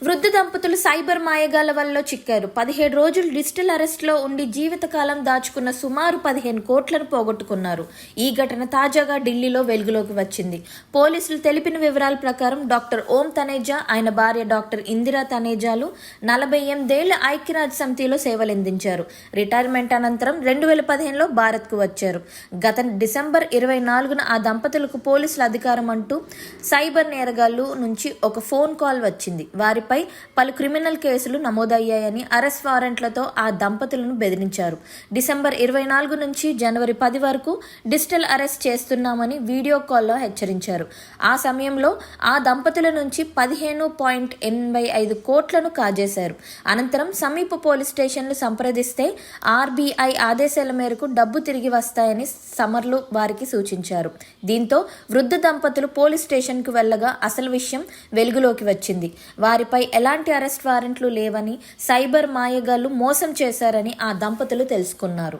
వృద్ధ దంపతులు సైబర్ మాయగాళ్ల వల్ల చిక్కారు. 17 రోజులు డిజిటల్ అరెస్ట్లో ఉండి జీవితకాలం దాచుకున్న సుమారు 15 కోట్లను పోగొట్టుకున్నారు. ఈ ఘటన తాజాగా ఢిల్లీలో వెలుగులోకి వచ్చింది. పోలీసులు తెలిపిన వివరాల ప్రకారం డాక్టర్ ఓం తనేజా, ఆయన భార్య డాక్టర్ ఇందిరా తనేజాలు 48 ఏళ్ల ఐక్యరాజ్య సమితిలో సేవలందించారు. రిటైర్మెంట్ అనంతరం 2015లో భారత్కు వచ్చారు. గత డిసెంబర్ 24న ఆ దంపతులకు పోలీసుల అధికారం అంటూ సైబర్ నేరగాళ్లు నుంచి ఒక ఫోన్ కాల్ వచ్చింది. వారిపై పలు క్రిమినల్ కేసులు నమోదయ్యాయని, అరెస్ట్ వారెంట్లతో ఆ దంపతులను బెదిరించారు. డిసెంబర్ 24 నుంచి జనవరి 10 వరకు డిజిటల్ అరెస్ట్ చేస్తున్నామని వీడియో కాల్లో హెచ్చరించారు. ఆ సమయంలో ఆ దంపతుల నుంచి 15.85 కోట్లను కాజేశారు. అనంతరం సమీప పోలీస్ స్టేషన్లు సంప్రదిస్తే ఆర్బీఐ ఆదేశాల మేరకు డబ్బు తిరిగి వస్తాయని సమర్లు వారికి సూచించారు. దీంతో వృద్ధ దంపతులు పోలీస్ స్టేషన్కు వెళ్లగా అసలు విషయం వెలుగులోకి వచ్చింది. వారిపై ఎలాంటి అరెస్ట్ వారెంట్లు లేవని, సైబర్ మాయగాళ్లు మోసం చేశారని ఆ దంపతులు తెలుసుకున్నారు.